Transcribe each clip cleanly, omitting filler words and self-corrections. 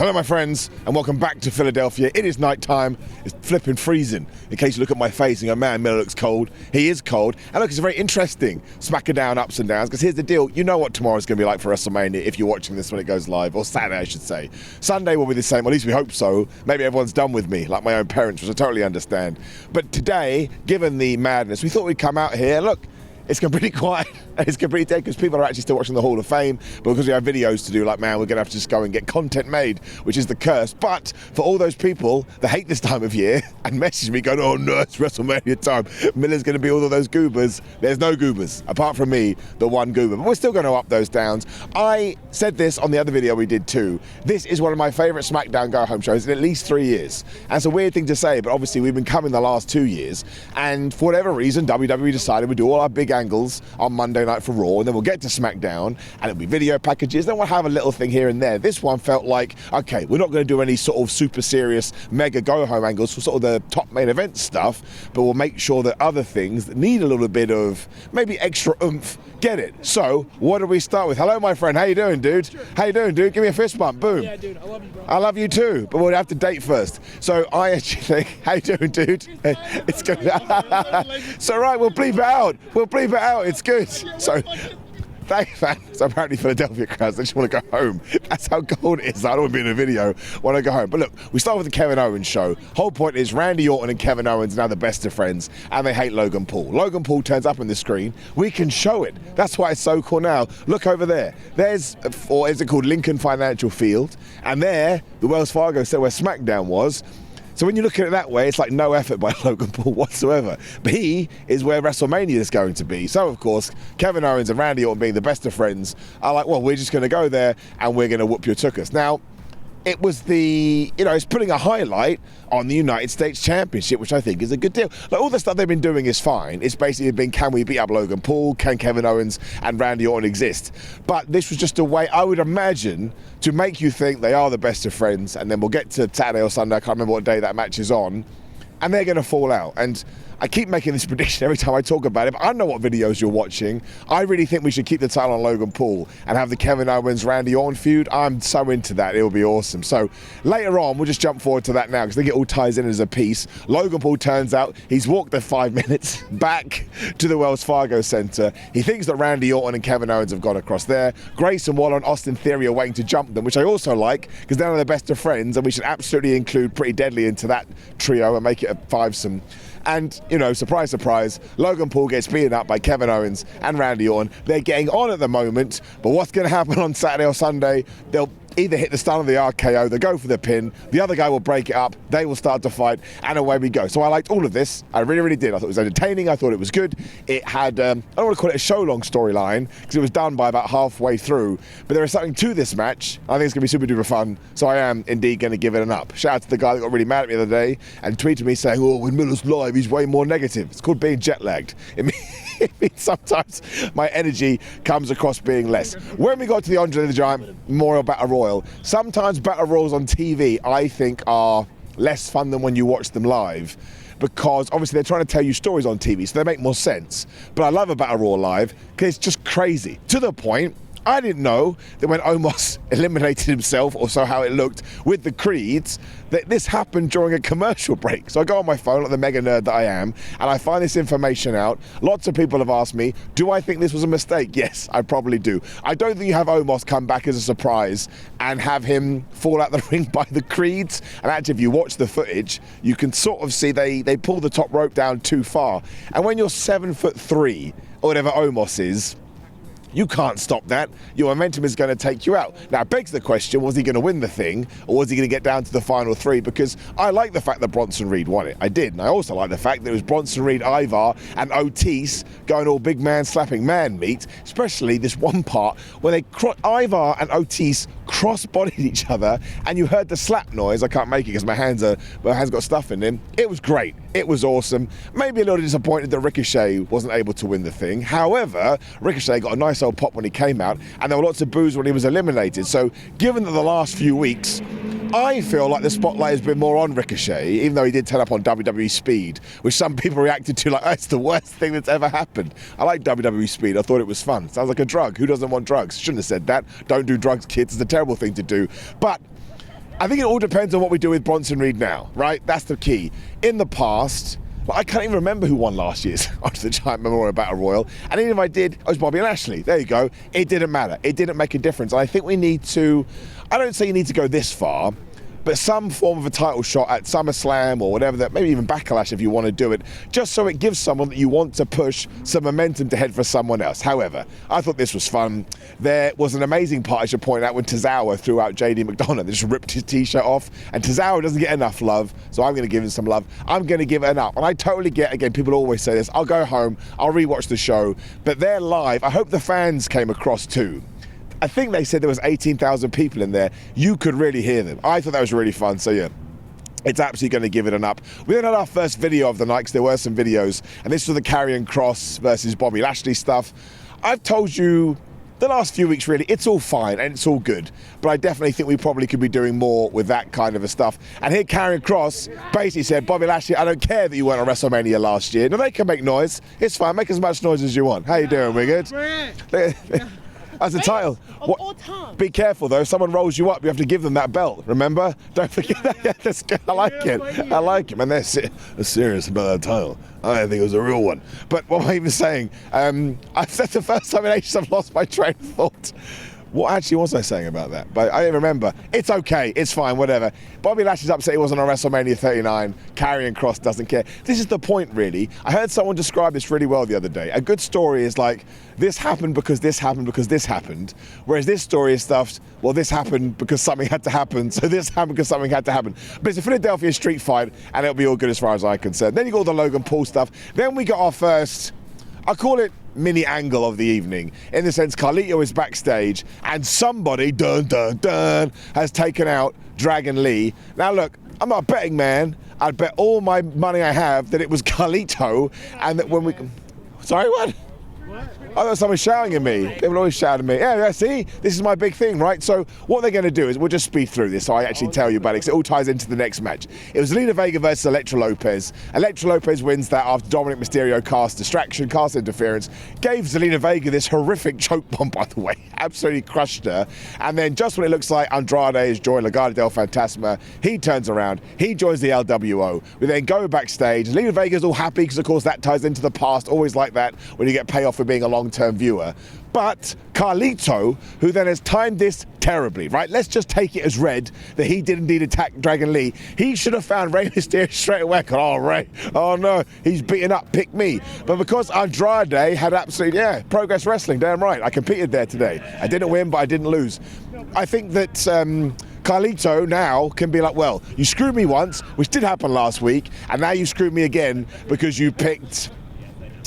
Hello my friends, and welcome back to Philadelphia. It is night time. It's flipping freezing. In case you look at my face and go, man, Miller looks cold. He is cold. And look, it's very interesting SmackDown ups and downs, because here's the deal. You know what tomorrow's going to be like for WrestleMania if you're watching this when it goes live, or Saturday I should say. Sunday will be the same, or at least we hope so. Maybe everyone's done with me, like my own parents, which I totally understand. But today, given the madness, we thought we'd come out here. Look, it's completely quiet. It's completely dead because people are actually still watching the Hall of Fame, but because we have videos to do, like, man, we're going to have to just go and get content made, which is the curse. But for all those people that hate this time of year and message me going, oh no, it's WrestleMania time, Miller's going to be all of those goobers. There's no goobers, apart from me, the one goober. But we're still going to up those downs. I said this on the other video we did too. This is one of my favourite SmackDown go-home shows in at least 3 years. And it's a weird thing to say, but obviously we've been coming the last 2 years, and for whatever reason, WWE decided we'd do all our big angles on Monday night for Raw, and then we'll get to SmackDown, and it'll be video packages, then we'll have a little thing here and there. This one felt like, okay, we're not going to do any sort of super serious mega go-home angles for sort of the top main event stuff, but we'll make sure that other things that need a little bit of maybe extra oomph get it. So, what do we start with? Hello, my friend. How you doing, dude? Sure. How you doing, dude? Give me a fist bump. Boom. Yeah, dude. I love you, bro. I love you too, but we'll have to date first. So I actually think, how you doing, dude? It's good. It's all right. We'll bleep it out. We'll bleep it out. It's good. So. Thanks, man. So apparently Philadelphia crowds, they just want to go home. That's how cold it is. I don't want to be in a video. Want to go home. But look, we start with the Kevin Owens show. Whole point is Randy Orton and Kevin Owens are now the best of friends, and they hate Logan Paul. Logan Paul turns up on the screen. We can show it. That's why it's so cool now. Look over there. There's, or is it called Lincoln Financial Field? And there, the Wells Fargo Center where SmackDown was. So when you look at it that way, it's like no effort by Logan Paul whatsoever. But he is where WrestleMania is going to be. So, of course, Kevin Owens and Randy Orton being the best of friends are like, well, we're just going to go there and we're going to whoop your tuchus. Now, it was it's putting a highlight on the United States Championship, which I think is a good deal. Like, all the stuff they've been doing is fine. It's basically been, can we beat up Logan Paul? Can Kevin Owens and Randy Orton exist? But this was just a way, I would imagine, to make you think they are the best of friends, and then we'll get to Saturday or Sunday, I can't remember what day that match is on, and they're going to fall out. And I keep making this prediction every time I talk about it, but I don't know what videos you're watching. I really think we should keep the title on Logan Paul and have the Kevin Owens Randy Orton feud. I'm so into that. It'll be awesome. So later on, we'll just jump forward to that now, because I think it all ties in as a piece. Logan Paul turns out he's walked the 5 minutes back to the Wells Fargo Center. He thinks that Randy Orton and Kevin Owens have gone across there. Grayson Waller and Austin Theory are waiting to jump them, which I also like, because they're the best of friends, and we should absolutely include Pretty Deadly into that trio and make it a fivesome. And, surprise, surprise, Logan Paul gets beaten up by Kevin Owens and Randy Orton. They're getting on at the moment, but what's going to happen on Saturday or Sunday? They'll either hit the stun of the RKO, they go for the pin, the other guy will break it up, they will start to fight, and away we go. So I liked all of this. I really, really did. I thought it was entertaining. I thought it was good. It had, I don't want to call it a show-long storyline, because it was done by about halfway through, but there is something to this match. I think it's going to be super duper fun, so I am indeed going to give it an up. Shout out to the guy that got really mad at me the other day and tweeted me saying, oh, when Miller's live, he's way more negative. It's called being jet-lagged. It means sometimes my energy comes across being less. When we got to the Andrade the Giant Memorial Battle Royal, sometimes Battle Royals on TV, I think, are less fun than when you watch them live, because obviously they're trying to tell you stories on TV, so they make more sense. But I love a Battle Royal live because it's just crazy. To the point, I didn't know that when Omos eliminated himself, or so how it looked, with the Creeds, that this happened during a commercial break. So I go on my phone, like the mega nerd that I am, and I find this information out. Lots of people have asked me, do I think this was a mistake? Yes, I probably do. I don't think you have Omos come back as a surprise and have him fall out the ring by the Creeds. And actually, if you watch the footage, you can sort of see they pull the top rope down too far. And when you're 7'3", or whatever Omos is, you can't stop that. Your momentum is going to take you out. Now, it begs the question, was he going to win the thing, or was he going to get down to the final three? Because I like the fact that Bronson Reed won it. I did. And I also like the fact that it was Bronson Reed, Ivar, and Otis going all big man slapping man meat, especially this one part where Ivar and Otis cross-bodied each other, and you heard the slap noise. I can't make it because my hands got stuff in them. It was great. It was awesome. Maybe a little disappointed that Ricochet wasn't able to win the thing. However, Ricochet got a nice old pop when he came out, and there were lots of boos when he was eliminated. So given that the last few weeks, I feel like the spotlight has been more on Ricochet, even though he did turn up on WWE Speed, which some people reacted to like, oh, it's the worst thing that's ever happened. I like WWE Speed. I thought it was fun. Sounds like a drug. Who doesn't want drugs? Shouldn't have said that. Don't do drugs, kids. It's a terrible thing to do. But I think it all depends on what we do with Bronson Reed now, right? That's the key. In the past, well, I can't even remember who won last year's Andre the Giant Memorial Battle Royal. And even if I did, it was Bobby Lashley. There you go. It didn't matter. It didn't make a difference. And I think we need to, I don't say you need to go this far, but some form of a title shot at SummerSlam or whatever, that maybe even Backlash if you want to do it, just so it gives someone that you want to push some momentum to head for someone else. However, I thought this was fun. There was an amazing part, I should point out, when Tozawa threw out JD McDonough. They just ripped his t-shirt off, and Tozawa doesn't get enough love, so I'm going to give him some love. I'm going to give it enough. And I totally get, again, people always say this, I'll go home, I'll rewatch the show, but they're live. I hope the fans came across too. I think they said there was 18,000 people in there. You could really hear them. I thought that was really fun, so yeah. It's absolutely going to give it an up. We then had our first video of the night, because there were some videos, and this was the Karrion Kross versus Bobby Lashley stuff. I've told you the last few weeks, really, it's all fine and it's all good, but I definitely think we probably could be doing more with that kind of a stuff. And here Karrion Kross basically said, Bobby Lashley, I don't care that you weren't on WrestleMania last year. No, they can make noise. It's fine. Make as much noise as you want. How you doing? We good? That's the title. All time. Be careful though, if someone rolls you up, you have to give them that belt, remember? Don't forget that. Yeah, that's good. I like it. I like it, man. They're serious about that title. I didn't think it was a real one. But what am I even saying? I said the first time in ages I've lost my train of thought. What actually was I saying about that? But I don't remember. It's okay, it's fine, whatever. Bobby Lashley's upset he wasn't on WrestleMania 39. Karrion Kross doesn't care. This is the point, really. I heard someone describe this really well the other day. A good story is like, this happened because this happened because this happened. Whereas this story is stuffed, well, this happened because something had to happen, so this happened because something had to happen. But it's a Philadelphia street fight, and it'll be all good as far as I'm concerned. Then you got all the Logan Paul stuff. Then we got our first, I call it mini angle of the evening, in the sense Carlito is backstage and somebody, dun dun dun, has taken out Dragon Lee. Now look, I'm not a betting man. I'd bet all my money I have that it was Carlito, and that when we, sorry, what? I thought someone was shouting at me. They would always shout at me. Yeah, see? This is my big thing, right? So what they're going to do is, we'll just speed through this so I actually tell you about it, because it all ties into the next match. It was Zelina Vega versus Elektra Lopez. Elektra Lopez wins that after Dominic Mysterio cast distraction, cast interference, gave Zelina Vega this horrific choke bomb, by the way. Absolutely crushed her. And then just when it looks like Andrade has joined Legado del Fantasma, he turns around, he joins the LWO. We then go backstage. Zelina Vega's all happy, because of course that ties into the past, always like that, when you get payoff for being a long-term viewer. But Carlito, who then has timed this terribly, right? Let's just take it as read that he did indeed attack Dragon Lee. He should have found Rey Mysterio straight away. Oh, Rey, oh no, he's beaten up, pick me. But because Andrade had absolutely, yeah, Progress Wrestling, damn right. I competed there today. I didn't win, but I didn't lose. I think that Carlito now can be like, well, you screwed me once, which did happen last week, and now you screwed me again because you picked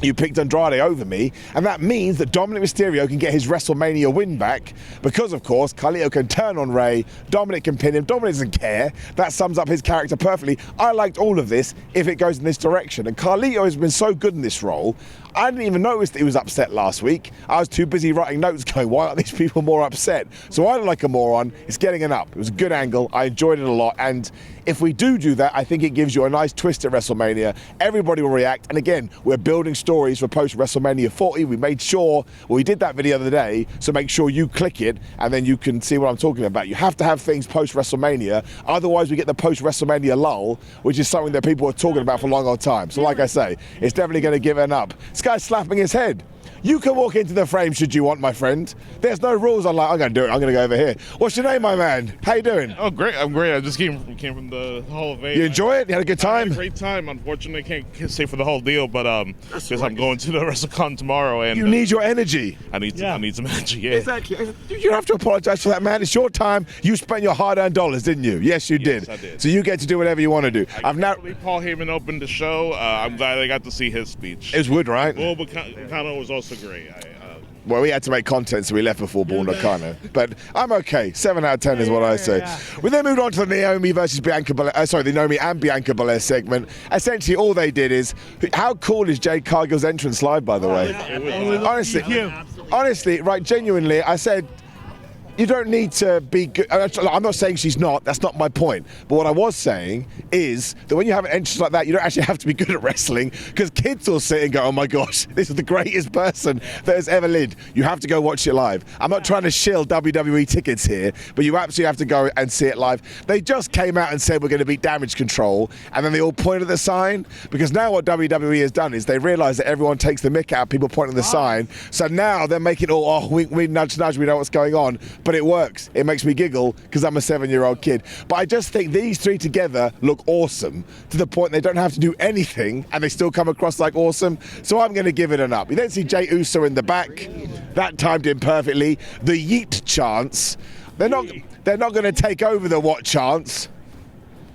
Andrade over me, and that means that Dominic Mysterio can get his WrestleMania win back, because of course Carlito can turn on Rey, Dominic can pin him, Dominic doesn't care. That sums up his character perfectly. I liked all of this if it goes in this direction, and Carlito has been so good in this role. I didn't even notice that he was upset last week. I was too busy writing notes going, why aren't these people more upset? So I don't like a moron. It's getting an up. It was a good angle. I enjoyed it a lot. And if we do that, I think it gives you a nice twist at WrestleMania. Everybody will react. And again, we're building stories for post-WrestleMania 40. We made sure, well, we did that video the other day, so make sure you click it and then you can see what I'm talking about. You have to have things post-WrestleMania. Otherwise, we get the post-WrestleMania lull, which is something that people are talking about for a long old time. So like I say, it's definitely going to give it an up. This guy's slapping his head. You can walk into the frame should you want, my friend. There's no rules. I'm like, I'm going to do it. I'm going to go over here. What's your name, my man? How you doing? Oh, great. I'm great. I just came from the Hall of Fame. You enjoy it? You had a good time? I had a great time. Unfortunately, I can't stay for the whole deal, but because I'm going to the WrestleCon tomorrow. And you need your energy. I need some energy, yeah. Exactly. You don't have to apologize for that, man. It's your time. You spent your hard-earned dollars, didn't you? Yes, you did. Yes, I did. So you get to do whatever you want to do. I've now Paul Heyman opened the show. I'm glad I got to see his speech. It was good, right? Well, but Kano was also great. Well, we had to make content, so we left before Bull Nakano. But I'm okay. 7 out of 10 is what I say. We then moved on to the Naomi versus Bianca Belair, the Naomi and Bianca Belair segment. Essentially, all they did is, how cool is Jade Cargill's entrance live, by the way? Honestly, right, genuinely, I said, you don't need to be good. I'm not saying she's not. That's not my point. But what I was saying is that when you have an entrance like that, you don't actually have to be good at wrestling, because kids will sit and go, oh my gosh, this is the greatest person that has ever lived. You have to go watch it live. I'm not trying to shill WWE tickets here, but you absolutely have to go and see it live. They just came out and said we're going to beat Damage Control, and then they all pointed at the sign, because now what WWE has done is they realise that everyone takes the mick out of people pointing at the sign. So now they're making all, oh, we nudge, we know what's going on. But it works. It makes me giggle because I'm a 7-year-old kid. But I just think these three together look awesome, to the point they don't have to do anything and they still come across like awesome. So I'm going to give it an up. You then see Jey Uso in the back. That timed in perfectly. The yeet chants. They're not going to take over the what chants.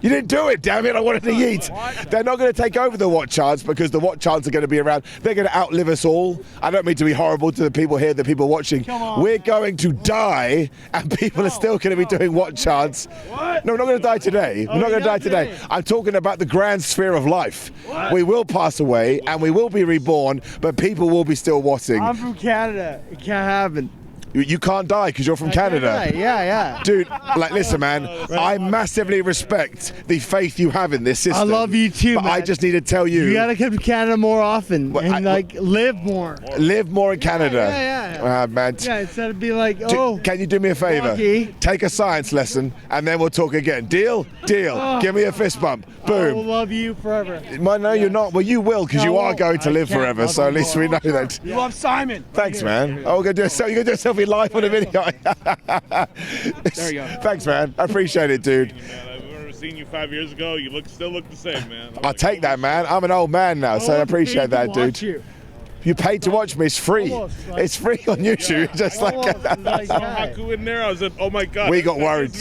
You didn't do it, damn it, I wanted to yeet. They're not going to take over the what chants, because the what chants are going to be around. They're going to outlive us all. I don't mean to be horrible to the people here, the people watching. We're going to die, and people are still going to be doing what chants. What? No, we're not going to die today. We're not going to die today. I'm talking about the grand sphere of life. We will pass away, and we will be reborn, but people will be still watching. I'm from Canada. It can't happen. You can't die because you're from Canada. Yeah. Dude, like, listen, man, I massively respect the faith you have in this system. I love you too, but man. I just need to tell you. You gotta come to Canada more often and live more. Live more in Canada. Yeah. Man. Yeah, instead of being like, oh. Can you do me a favor? Lucky. Take a science lesson and then we'll talk again. Deal? Deal. Oh. Give me a fist bump. I will Boom. love you forever. No, you're not. Well, you will, because you are going to live forever. So at least we know that. You love Simon. Thanks, man. Oh, you're going to do a selfie live on a video. There you go. Thanks, man. I appreciate it, dude. I've seen you 5 years ago. You still look the same, man. I'll take that, man. I'm an old man now, so I appreciate that, dude. You paid to watch me. It's free. It's free on YouTube. Just like I saw Haku in there. I was like, oh my god. We got worried.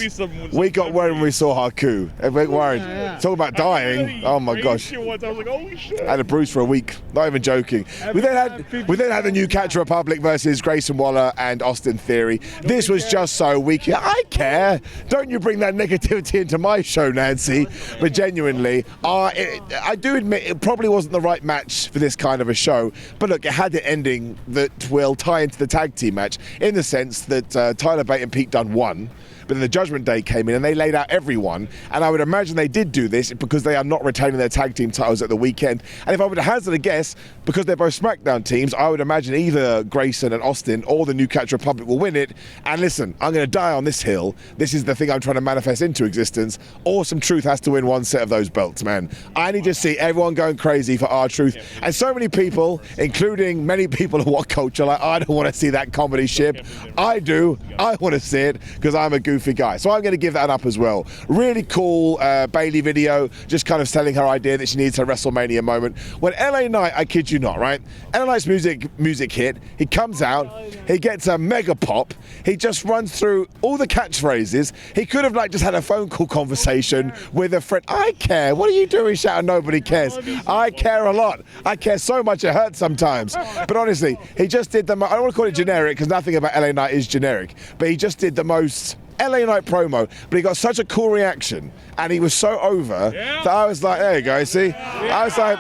We got worried when we saw Haku. We got worried. Talk about dying. Oh my gosh. I was like, holy shit. I had a bruise for a week. Not even joking. We then had the New Catch Republic versus Grayson Waller and Austin Theory. This was just so weak. I care. Don't you bring that negativity into my show, Nancy. But genuinely, I do admit it probably wasn't the right match for this kind of a show. But look, it had an ending that will tie into the tag team match, in the sense that Tyler Bate and Pete Dunne won. But then the Judgment Day came in and they laid out everyone. And I would imagine they did do this because they are not retaining their tag team titles at the weekend. And if I were to hazard a guess, because they're both SmackDown teams, I would imagine either Grayson and Austin or the New Catch Republic will win it. And listen, I'm going to die on this hill. This is the thing I'm trying to manifest into existence. Awesome Truth has to win one set of those belts, man. I need to see everyone going crazy for R-Truth. And so many people, including many people at WhatCulture, like, I don't want to see that comedy ship. I do. I want to see it because I'm a goofy guy. So I'm going to give that an up as well. Really cool Bailey video, just kind of selling her idea that she needs her WrestleMania moment. When LA Knight, I kid you not, right? LA Knight's music hit. He comes out, he gets a mega pop. He just runs through all the catchphrases. He could have just had a phone call conversation with a friend. I care. What are you doing shouting nobody cares? I care a lot. I care so much it hurts sometimes. But honestly, he just did I don't want to call it generic because nothing about LA Knight is generic, but he just did the most LA Knight promo, but he got such a cool reaction and he was so over that I was like, there you go, see? I was like,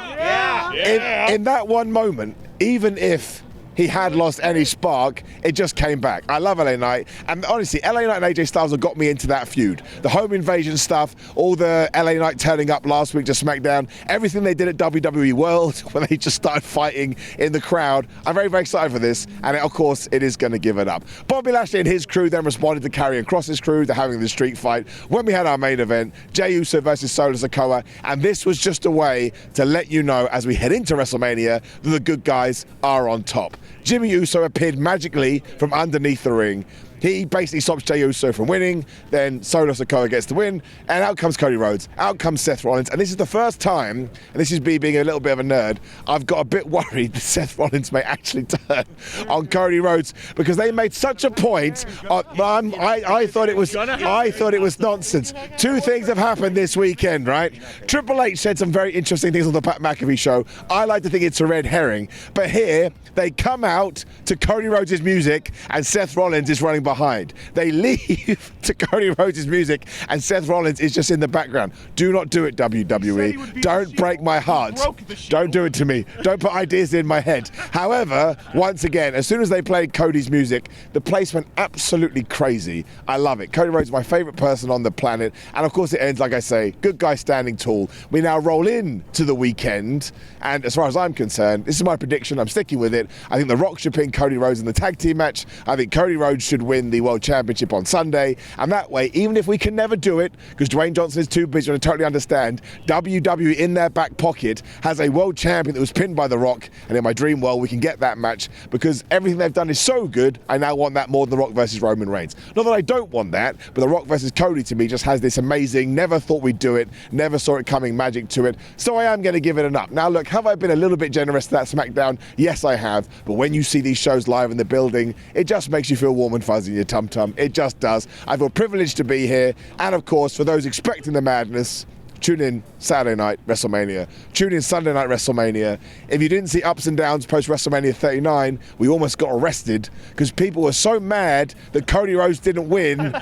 in that one moment, even if he had lost any spark, it just came back. I love LA Knight, and honestly, LA Knight and AJ Styles have got me into that feud. The home invasion stuff, all the LA Knight turning up last week to SmackDown, everything they did at WWE World when they just started fighting in the crowd. I'm very, very excited for this, and of course, it is going to give it up. Bobby Lashley and his crew then responded to Karrion Kross's crew. They're having the street fight. When we had our main event, Jey Uso versus Solo Sikoa, and this was just a way to let you know as we head into WrestleMania that the good guys are on top. Jimmy Uso appeared magically from underneath the ring. He basically stops Jey Uso from winning, then Solo Sikoa gets the win, and out comes Cody Rhodes, out comes Seth Rollins, and this is the first time, and this is me being a little bit of a nerd, I've got a bit worried that Seth Rollins may actually turn on Cody Rhodes, because they made such a point. I thought it was nonsense. Two things have happened this weekend, right? Triple H said some very interesting things on the Pat McAfee show. I like to think it's a red herring, but here they come out to Cody Rhodes' music, and Seth Rollins is running behind. They leave to Cody Rhodes' music, and Seth Rollins is just in the background. Do not do it, WWE. Don't break my heart. Don't do it to me. Don't put ideas in my head. However, once again, as soon as they played Cody's music, the place went absolutely crazy. I love it. Cody Rhodes is my favorite person on the planet. And of course it ends, like I say, good guy standing tall. We now roll in to the weekend. And as far as I'm concerned, this is my prediction. I'm sticking with it. I think The Rock should pin Cody Rhodes in the tag team match. I think Cody Rhodes should win the World Championship on Sunday. And that way, even if we can never do it, because Dwayne Johnson is too busy, I totally understand, WWE in their back pocket has a world champion that was pinned by The Rock. And in my dream world, we can get that match because everything they've done is so good. I now want that more than The Rock versus Roman Reigns. Not that I don't want that, but The Rock versus Cody to me just has this amazing, never thought we'd do it, never saw it coming magic to it. So I am going to give it an up. Now look, have I been a little bit generous to that SmackDown? Yes, I have. But when you see these shows live in the building, it just makes you feel warm and fuzzy in your tum-tum. It just does. I feel privileged to be here. And of course, for those expecting the madness, tune in Saturday night WrestleMania. Tune in Sunday night WrestleMania. If you didn't see ups and downs post WrestleMania 39, we almost got arrested because people were so mad that Cody Rhodes didn't win.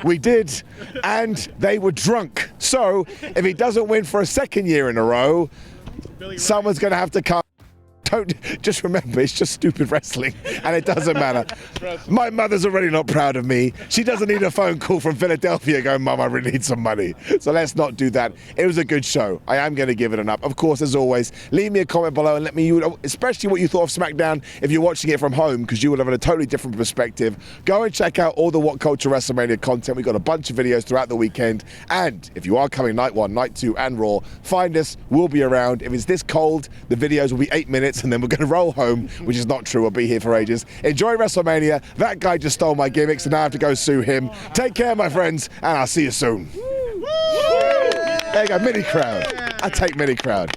We did, and they were drunk. So if he doesn't win for a second year in a row, someone's going to have to come. Don't just remember, it's just stupid wrestling, and it doesn't matter. My mother's already not proud of me. She doesn't need a phone call from Philadelphia going, Mum, I really need some money. So let's not do that. It was a good show. I am going to give it an up. Of course, as always, leave me a comment below and let me know, especially what you thought of SmackDown if you're watching it from home, because you will have a totally different perspective. Go and check out all the WhatCulture WrestleMania content. We've got a bunch of videos throughout the weekend. And if you are coming night 1, night 2, and Raw, find us. We'll be around. If it's this cold, the videos will be 8 minutes. And then we're going to roll home, which is not true. I'll be here for ages. Enjoy WrestleMania. That guy just stole my gimmick, so now I have to go sue him. Take care, my friends, and I'll see you soon. There you go, mini crowd. I take mini crowd.